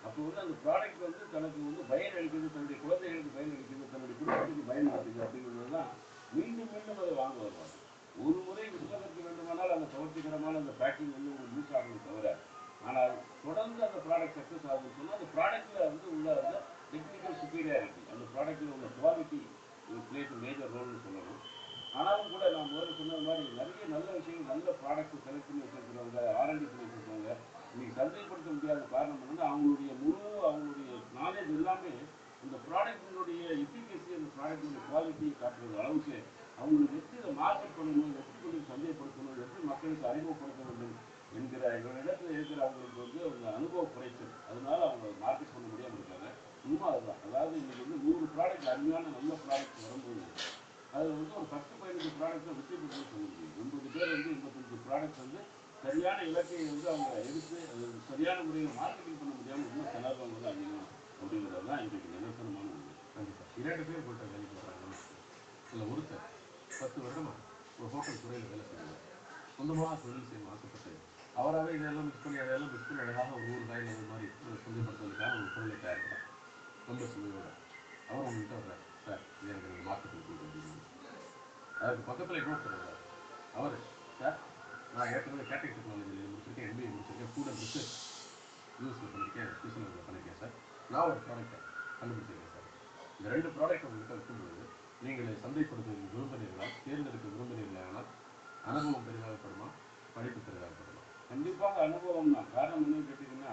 Speaker 1: அப்போ வந்து அந்த ப்ராடக்ட் வந்து தனக்கு வந்து பயன் அளிக்கிறது, தன்னுடைய குழந்தைகளுக்கு பயன் அளிக்கிறது, தன்னுடைய குடும்பத்துக்கு பயன் அளிக்கிறது அப்படிங்கிறது தான் மீண்டும் மீண்டும் அதை வாங்க வருவாங்க. ஒரு முறை விற்பதற்கு வேண்டுமானால் அந்த கவர்ச்சிகரமான அந்த பேக்கிங் வந்து உங்களுக்கு யூஸ் ஆகணும் தவிர, ஆனால் தொடர்ந்து அந்த ப்ராடக்ட் சக்ஸஸ் ஆகுதுன்னு சொன்னால் அந்த ப்ராடக்ட்ல வந்து உள்ள அந்த டெக்னிக்கல் சுப்பீரியாரிட்டி, அந்த ப்ராடக்ட்ல உள்ள குவாலிட்டி பிளேஸ் மேஜர் ரோல்னு சொல்லணும். ஆனாலும் கூட நான் முதல்ல சொன்னது மாதிரி நிறைய நல்ல விஷயங்கள், நல்ல ப்ராடக்ட் செலக்ட் பண்ணி வச்சிருக்கிறவங்க, R&D பண்ணி வச்சிருக்கவங்க இன்னைக்கு சந்தைப்படுத்த முடியாத காரணம் என்னன்னா அவங்களுடைய நாலேஜ் எல்லாமே அந்த ப்ராடக்டினுடைய எஃபிகசி, அந்த ப்ராடக்டினுடைய குவாலிட்டியை காட்டுறது அளவுக்கு அவங்களுக்கு எப்படி இதை மார்க்கெட் பண்ணணும், எப்படி கொண்டு சந்தைப்படுத்தணும், எப்படி மக்களுக்கு அறிமுகப்படுத்த வேண்டும் என்கிற இடத்துல இருக்கிற அவங்களுக்கு வந்து அந்த அனுபவ குறைச்சல், அதனால அவங்க மார்க்கெட் பண்ண முடியாமல் இருக்காங்க. உண்மை அதுதான். அதாவது இன்னைக்கு வந்து 100 ப்ராடக்ட் அருமையான நல்ல ப்ராடக்ட் வரும்போது அதில் வந்து ஒரு 10-15 ப்ராடக்ட்டை வெற்றி பெற்று சொல்ல முடியும். 80 பேர் வந்து 85 ப்ராடக்ட் வந்து சரியான இலக்கையை வந்து அவங்க எடுத்து அது சரியான முறையில் மார்க்கெட்டிங் பண்ண முடியாமல் இன்னும் திணறவங்க தான் அதிகம் அப்படிங்கிறது தான் இன்றைக்கு நிதர்சனமான உண்மை.
Speaker 2: கண்டிப்பாக 2 பேர் உங்கள்கிட்ட வேலைக்கு வர்றாங்கன்னு வச்சுக்கோங்க. இல்லை ஒருத்தர் 10 வருடமாக ஒரு ஹோட்டல் துறையில் வேலை செய்வார், சொந்தமாக தொழில் செய்யணும் ஆசைப்பட்டு அவராகவே இதெல்லாம் மிக்ஸ் பண்ணி அதையெல்லாம் மிக்ஸ் பண்ணி அழகாக ஒரு ஊறுகாய் அந்த மாதிரி சந்தைப்படுத்துவதற்கான ஒரு பொருளை தயாரிக்கிறார் ரொம்ப சுவையோட. அவர் உங்ககிட்ட வர்றார், சார் இது எனக்கு நீங்கள் மார்க்கெட்டிங் கொடுக்க முடியும். அதுக்கு பக்கத்தில் இன்னொருத்தர் வர்றார், அவர் சார் நான் ஏற்கனவே கேட்டரிங் டெக்னாலஜியில் இது முடிச்சிருக்கேன், MBA முடிச்சிருக்கேன், ஃபுட் அண்ட் ரிசர்ச் யூஎஸில் பண்ணியிருக்கேன், சுவிட்சர்லாந்தில் பண்ணியிருக்கேன் சார், நான் ஒரு ப்ராடக்ட்டை கண்டுபிடிச்சிருக்கேன் சார். இந்த 2 ப்ராடக்ட் உங்கள்கிட்ட இருக்கும்போது நீங்கள் சந்தைப்படுத்த விரும்பினீர்களா, தேர்ந்தெடுக்க விரும்பினீர்களானால் அனுபவம் பெரிதாகப்படுமா, படிப்பு பெரிதாகப்படுமா?
Speaker 1: கண்டிப்பாக அனுபவம் தான். காரணம் என்னன்னு கேட்டிங்கன்னா,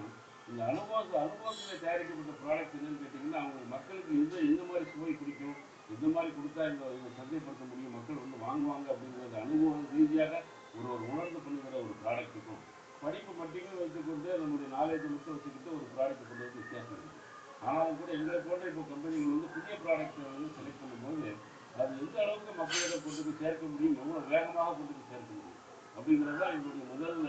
Speaker 1: இந்த அனுபவத்தில் தயாரிக்கப்பட்ட ப்ராடக்ட் என்னன்னு கேட்டிங்கன்னா, அவங்க மக்களுக்கு எந்த மாதிரி சுவை பிடிக்கும், எந்த மாதிரி கொடுத்தா இதை சந்தைப்படுத்த முடியும், மக்கள் வந்து வாங்குவாங்க அப்படிங்கிறது அனுபவம் ரீதியாக ஒரு உணர்ந்து பண்ணுகிற ஒரு ப்ராடக்ட்டுக்கும், படிப்பு மட்டுமே வைத்துக்கொண்டு நம்முடைய நாலேஜை மட்டும் வச்சுக்கிட்டு ஒரு ப்ராடக்ட் பண்ணுறதுக்கு வித்தியாசம் இருக்குது. ஆனாலும் கூட எங்களை போன்ற இப்போ கம்பெனிகள் வந்து புதிய ப்ராடக்ட்டை வந்து செலக்ட் பண்ணும்போது அது எந்த அளவுக்கு மக்களிடம் கொண்டு போய் சேர்க்க முடியும், எவ்வளோ வேகமாக கொண்டு போய் சேர்க்க முடியும் அப்படிங்கிறது தான் எங்களுடைய முதல்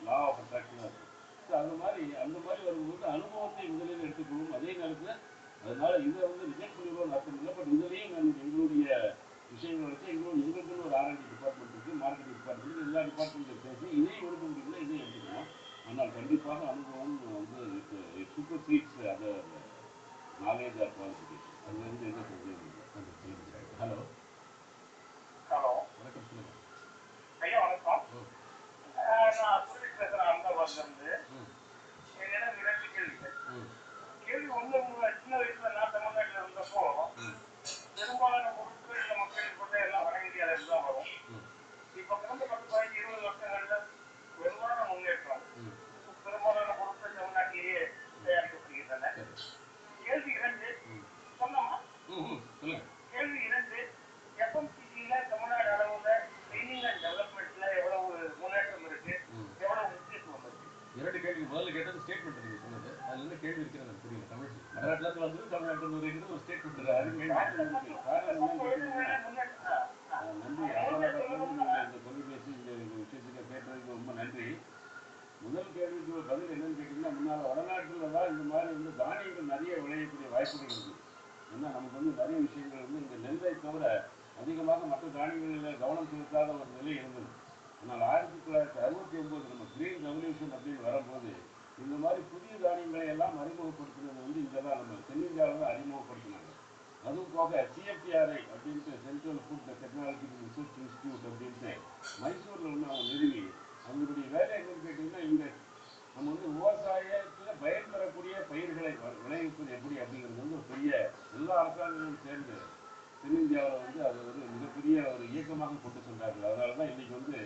Speaker 1: லா ஆஃப் அட்ராக்ஷனாக இருக்கும். ஸோ அந்த மாதிரி வரும்போது அனுபவத்தை முதலில் எடுத்துக்கொள்ளும். அதே நேரத்தில் அதனால இதை வந்து ரிஜெக்ட் பண்ணிடுவோம்னு அர்த்தம் இல்லை. பட் இதுலேயும் எங்களுடைய விஷயங்களை வச்சு எங்களுக்குன்னு ஒரு R&D டிபார்ட்மெண்ட் இருக்குது, மார்க்கெட்டிங் டிபார்ட்மெண்ட், எல்லா டிபார்ட்மெண்ட்டும் பேசி இதையும் எடுக்க முடியும்னா இதையும் எடுத்துக்குவோம். ஆனால் கண்டிப்பாக அனுபவம் வந்து it supersedes other knowledge or qualification. அதில் வந்து எந்த சந்தேகமும் இல்லை.
Speaker 2: நன்றி, சொல்லுங்கள். ஹலோ
Speaker 3: ஹலோ,
Speaker 2: வணக்கம், சொல்லுங்கள்.
Speaker 3: ஐயா வணக்கம். நான் சுரேஷ் பேசுறேன் அகமதாபாத்லேருந்து. என்னிடம் 2 கேள்விகள். கேள்வி ஒன்று, சின்ன வயசுல நான் தமிழ்நாட்டில் இருந்தப்போ பெரும்பாலான பொருட்கள் இந்த மக்கள் கொண்டு எல்லாம் வட இந்தியாவிலிருந்து தான் வரும். இப்போ கடந்த 10, 15, 20 வருஷங்கள்ல வெறுமான முன்னேற்றம். பெரும்பாலான பொருட்கள் தமிழ்நாட்டில்
Speaker 2: ஸ்டேட்மெண்ட் நீங்க சொன்னது அதுல என்ன கேள்வி இருக்கிறது எனக்கு புரியல. வடநாட்டுல இருந்து வந்து தமிழ்நாட்டுல வருகிறது ஒரு ஸ்டேட்மெண்ட் அது கேள்வி
Speaker 1: காரணம் இருக்கு. காரணம் என்னன்னு கேட்டீங்கன்னா, நன்றி. அகமதாபாத்லேருந்து நீங்க இந்த தொலைபேசி இந்த விஷயத்துக்கு கேட்டதுக்கு ரொம்ப நன்றி. முதல் கேள்விக்கு பதில் என்னன்னு கேட்டீங்கன்னா, முன்னால வடநாட்டுல தான் இந்த மாதிரி வந்து தானியங்கள் நிறைய விளையக்கூடிய வாய்ப்புகள் இருக்குது. ஏன்னா நமக்கு வந்து நிறைய விஷயங்கள் வந்து இந்த நெல்லை தவிர அதிகமாக மற்ற தானியங்களில் கவனம் செலுத்தாத ஒரு நிலை இருந்தது. ஆனால் 1969 நம்ம கிரீன் ரெவல்யூஷன் அப்படின்னு வரும்போது இந்த மாதிரி புதிய தானியங்களை எல்லாம் அறிமுகப்படுத்தினது வந்து இங்கே தான் நம்ம தென்னிந்தியாவில் தான் அறிமுகப்படுத்தினாங்க. அதுவும் போக சிஎஃப்டிஆர்ஐ அப்படின்ட்டு central food technological research institute அப்படின்ட்டு மைசூரில் ஒன்று அவங்க நிறுவி அவங்களுடைய வேலை என்னன்னு கேட்டிங்கன்னா, இங்கே நம்ம வந்து விவசாயத்தில் பயன் தரக்கூடிய பயிர்களை விளைவிப்பது எப்படி அப்படிங்கிறது வந்து ஒரு பெரிய எல்லா அரசாங்கங்களும் சேர்ந்து தென்னிந்தியாவில் வந்து அது ஒரு மிகப்பெரிய ஒரு இயக்கமாக கொண்டு சென்றார்கள். அதனால தான் இன்றைக்கி வந்து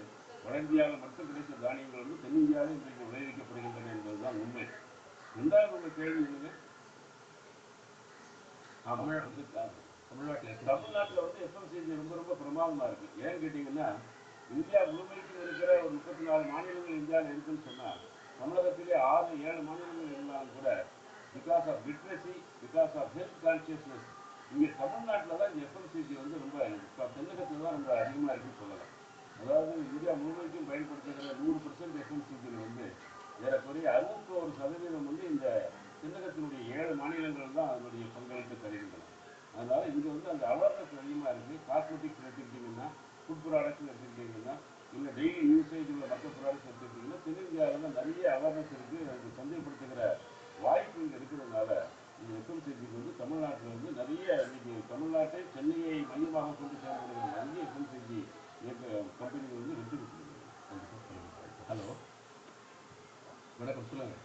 Speaker 1: வட இந்தியாவில் மட்டும் கிடைத்த தானியங்கள் வந்து தென்னிந்தியாவில் இன்றைக்கு விளைவிக்கப்படுகின்றன என்பதுதான் உண்மை. ரெண்டாவது உங்கள் கேள்வி என்னங்க? தமிழ்நாட்டில் வந்து எஃப்எம்சிஜி ரொம்ப ரொம்ப பிரமாதமாக இருக்குது. ஏன்னு கேட்டிங்கன்னா, இந்தியா முழுமைக்கும் இருக்கிற ஒரு 34 மாநிலங்கள் இந்தியாவில் இருக்குன்னு சொன்னால் தமிழகத்திலே 6-7 மாநிலங்கள் இருந்தாலும் கூட because of literacy, because of health consciousness இங்கே தமிழ்நாட்டில் தான் இந்த எஃப்எம்சிஜி வந்து ரொம்ப தென்னகத்தில் தான் ரொம்ப அதிகமாக இருக்குன்னு சொல்லலாம். அதாவது இந்தியா முழுமைக்கும் பயன்படுத்துகிற 100% எஃப்எம்சிஜியில் வந்து ஏறக்குறைய 61% வந்து இந்த தென்னகத்தினுடைய 7 மாநிலங்கள் தான் அதனுடைய பங்களிப்பு தருகின்றன. அதனால இங்கே வந்து அந்த அவேர்னஸ் அதிகமாக இருக்குது. காஸ்மெட்டிக்ஸ் எடுத்துக்கிட்டிங்கன்னா, ஃபுட் ப்ராடக்ட்ஸ் எடுத்துக்கிட்டிங்கன்னா, இல்லை டெய்லி யூசேஜ் உள்ள மற்ற ப்ராடக்ட்ஸ் எடுத்துக்கிட்டிங்கன்னா தென்னிந்தியாவில் தான் நிறைய அவேர்னஸ் இருக்குது. அதுக்கு சந்தைப்படுத்துகிற வாய்ப்பு இங்கே இருக்கிறதுனால இந்த எஃப்எம்சிஜிக்கு வந்து தமிழ்நாட்டில் வந்து நிறைய இன்னைக்கு தமிழ்நாட்டை சென்னையை மையமாக கொண்டு செயல்படுகிற நிறைய எஃப்எம்சிஜி கம்பெனிகள் வந்து வெற்றி பெற்றிருக்கிறது.
Speaker 2: ஹலோ, வணக்கம், சொல்லுங்க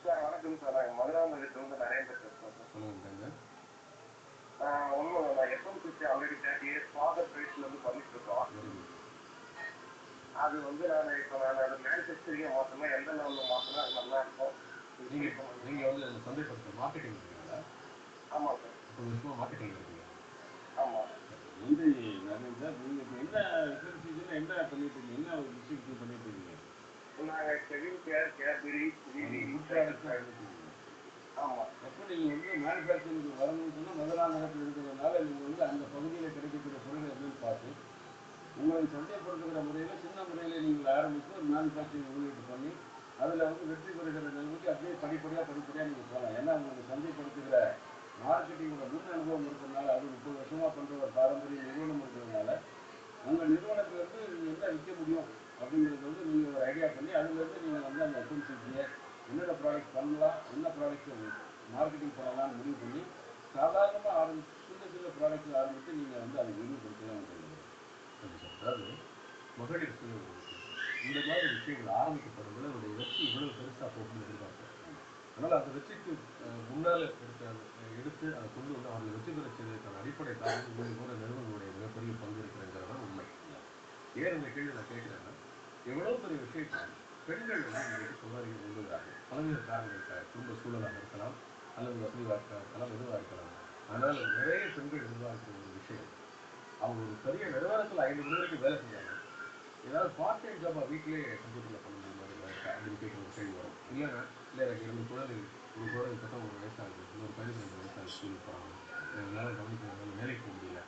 Speaker 3: சார். வணக்கம் சார். நான் மதுராந்தகத்துலேருந்து நரேந்திரன் பேசுகிறேன் சார்.
Speaker 2: சொல்லுங்க.
Speaker 3: ஒன்றும் நான் எஃப்எம்சிஜி ஆல்ரெடி 30 இயர்ஸ் ஃபாதர் ப்ரைஸ்லேருந்து பண்ணிட்டு இருக்கோம். அது வந்து நான் அது மேனுஃபேக்சரிங்கை மாற்றினா எந்த லெவலில் மாற்றினா அது நல்லா இருக்கும்.
Speaker 2: நீங்கள் வந்து அதில் சந்தைப்படுத்த மார்க்கெட்டிங் இருக்கீங்களா?
Speaker 3: ஆமாம் சார்.
Speaker 2: இப்போ வருஷமாக மார்க்கெட்டிங் இருக்கீங்க.
Speaker 3: ஆமாம்.
Speaker 1: நன்றி நரேன் சார். நீங்கள் இப்போ என்ன எஃப்எம்சிஜியில் என்ன பண்ணிட்டு இருக்கீங்க? என்ன ஒரு டிஸ்ட்ரிபியூஷன் பண்ணிட்டு இருக்கீங்க?
Speaker 3: நாங்கள் Kevin care, Cadbury,
Speaker 1: food products தான் பண்ணிட்டு இருக்கீங்க.
Speaker 3: ஆமாம்.
Speaker 1: அப்போ நீங்கள் வந்து மேனுஃபேக்சரிங் வரணும்னு சொன்னால் மதுராந்தகத்தில் இருக்கிறதுனால நீங்கள் வந்து அந்த பகுதியில் கிடைக்கக்கூடிய பொருள் என்னன்னு பார்த்து உங்களை சந்தைப்படுத்துகிற முறையில் சின்ன முறையில் நீங்கள் ஆரம்பித்து ஒரு மேனுஃபேக்சரிங் முதலீட்டு பண்ணி அதில் வந்து வெற்றி பெறுகிற நிலைமைக்கு அப்படியே படிப்படியாக நீங்கள் போகலாம். ஏன்னா உங்களுக்கு சந்தைப்படுத்துகிற மார்க்கெட்டிங்கோட முன் அனுபவம் இருக்கிறதுனால, அது 30 வருஷமாக பண்ணுற ஒரு பாரம்பரிய நிறுவனம் இருக்கிறதுனால உங்கள் நிறுவனத்திலேருந்து நீங்கள் என்ன விற்க முடியும் அப்படிங்கிறது வந்து நீங்கள் ஒரு ஐடியா பண்ணி அதுலேருந்து நீங்கள் வந்து அந்த எஃப்எம்சிஜியை என்னென்ன ப்ராடக்ட் பண்ணலாம், என்ன ப்ராடக்ட்ஸை மார்க்கெட்டிங் பண்ணலாம்னு முடிவு பண்ணி சாதாரணமாக சின்ன சின்ன ப்ராடக்ட்ஸ் ஆரம்பித்து நீங்கள் வந்து அதை விரிவுபடுத்தலாம்.
Speaker 2: அதாவது மகளிர் சுய உதவி இந்த மாதிரி விஷயங்கள் ஆரம்பிக்கப்படும் போது அவருடைய வெற்றி இவ்வளவு பெருசாக போகும்னு எதிர்பார்ப்போம். அதனால் அந்த வெற்றிக்கு முன்னால் எடுத்து அதை கொண்டு வந்து அவர்களை வெற்றி பெற செய்வதற்கான அடிப்படை காரணம் உங்களை போன்ற நிறுவனங்களுடைய மிகப்பெரிய பங்கு இருக்கிறங்கிறது தான் உண்மை. ஏன் இந்த கேள்வி நான் கேட்குறேன்னா, எவ்வளோ பெரிய விஷயத்தை பெண்கள் வந்து இன்றைக்கு சம்பாதிக்க விரும்புகிறார்கள். பலவித காரணங்களுக்காக, குடும்ப சூழலாக இருக்கலாம், அல்லது வசதி வாய்ப்பாக இருக்கலாம், எதுவாக இருக்கலாம். ஆனால் நிறைய பெண்கள் எதிர்பார்க்கிற ஒரு விஷயம், அவங்க ஒரு பெரிய நிறுவனத்தில் 5 மணி வரைக்கும் வேலை செஞ்சாங்க, ஏதாவது பார்ட் டைம் ஜாபாக வீட்டிலே கம்ப்யூட்டரில் பண்ண முடியுமா அப்படின்னு கேட்குற ஒரு கேள்வி வரும். இல்லைன்னா, இல்லை எனக்கு 2 குழந்தைகள், ஒரு குழந்தை 19 வயசாகுது, இன்னொரு 12 வயசாகுது, ஸ்கூலுக்கு போகிறாங்க, என்னால் கவனிக்கிறதுனால வேலைக்கு போக முடியல,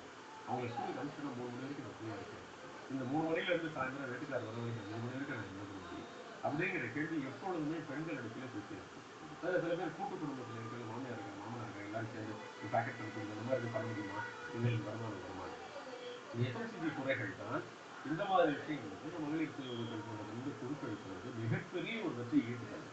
Speaker 2: அவங்களை ஸ்கூலுக்கு அனுப்பிச்சுன்னா 3 மணி வரைக்கும் நான் ஃப்ரீயாக இருக்கேன், இந்த 3 மணிலேருந்து சாயந்தரம் வீட்டுக்காரர் வர வரைக்கும் 2 மணி வரைக்கும் நான் என்ன பண்ண முடியும் அப்படிங்கிற கேள்வி எப்பொழுதுமே பெண்கள் இடத்துல சுற்றி இருக்கும். அதில் சில பேர் கூட்டு குடும்பத்தில் இருக்கிற மாமியார் இருக்காங்க, மாமனார் இருக்காங்க, எல்லாரும் சேர்ந்து பேக்கெட் பண்ணி கொடுங்க, இந்த மாதிரி பண்ண முடியுமா, எங்களுக்கு வருமானம் எஃப்எம்சிஜி துறைகள் தான் இந்த மாதிரி விஷயங்களுக்கு இந்த மகளிர் சுய உதவிகள் போன்ற இந்த குழுக்களுக்கு வந்து மிகப்பெரிய ஒரு வெற்றியை ஈட்டுக்கிறது.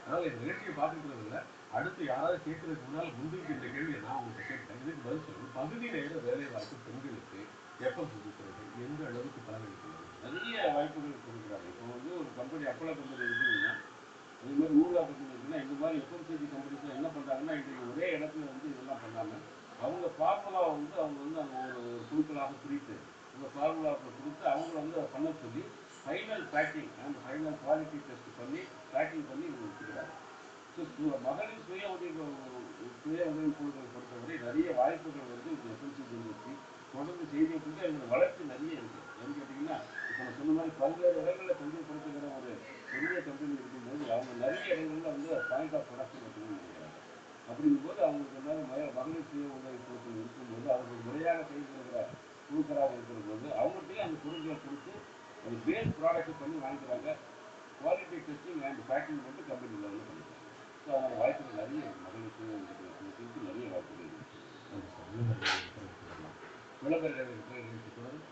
Speaker 2: அதனால் இந்த நிகழ்ச்சியை பார்த்துக்கிறது இல்லை, அடுத்து யாராவது கேட்கறதுக்கு முன்னால் உங்களுக்கு இந்த கேள்வியை நான் உங்கள்கிட்ட கேட்டேன், இதுக்கு பதில் சொல்லுங்கள். பகுதி நேர வேலை வாய்ப்பு பெண்களுக்கு எஃப்எம்சிஜி துறைகள் எந்த அளவுக்கு பலனளிக்கிறது?
Speaker 1: நிறைய வாய்ப்புகள் கொடுக்குறாங்க. இப்போ வந்து ஒரு கம்பெனி அப்போலோ கம்பெனி இருக்குதுன்னா, அதே மாதிரி ஊர்லா கம்பெனி இருக்குன்னா, இந்த மாதிரி எஃப்எம்சிஜி கம்பெனிஸில் என்ன பண்ணுறாங்கன்னா, இன்றைக்கு ஒரே இடத்துல வந்து இதெல்லாம் பண்ணாமல் அவங்க ஃபார்முலாவை வந்து அவங்க வந்து அந்த ஒரு குழுக்களாக பிரித்து அந்த ஃபார்முலாவை கொடுத்து அவங்கள வந்து அதை பண்ண சொல்லி final packing and final quality test பண்ணி பேக்கிங் பண்ணி இவங்க வச்சுக்கிறாங்க. ஸோ மகளிர் சுய உதவி குழுக்களை பொறுத்தவரை நிறைய வாய்ப்புகள் வருது. இந்த எஃப்எம்சிஜி இண்டஸ்ட்ரி தொடர்ந்து செய்தியை கொடுத்து அதில் வளர்ச்சி நிறைய இருக்குது. ஏன்னு கேட்டிங்கன்னா, இப்போ நான் சொன்ன மாதிரி பல்வேறு இடங்களில் சந்தைப்படுத்துகிற ஒரு பெரிய கம்பெனி இருக்கும்போது அவங்க நிறைய இடங்கள்ல வந்து பாயிண்ட் ஆஃப் ப்ரொடக்ஷன் அப்படின்னு நினைக்கிறாங்க. அப்படிங்கும்போது அவங்களுக்கு மகளிர் சுய உதவி குழுக்கள் இருக்கும்போது அவர்கள் முறையாக செயல்படுகிற குழுக்களாக இருக்கிற போது அவங்கள்ட்டையும் அந்த பொருட்களை கொடுத்து அது பேஸ் ப்ராடக்ட் பண்ணி வாங்கிக்கிறாங்க. குவாலிட்டி டெஸ்டிங் அண்ட் பேக்கிங் மட்டும் கம்பெனி லெவலில் பண்ணிக்கிறாங்க. ஸோ அதனால் வாய்ப்புகள் நிறைய இருக்குது. மகளிர் சுய உதவி குழுக்களுக்கு நிறைய வாய்ப்புகள் இருக்குது.
Speaker 2: விளம்பர நிகழ்ச்சி தொடரும்.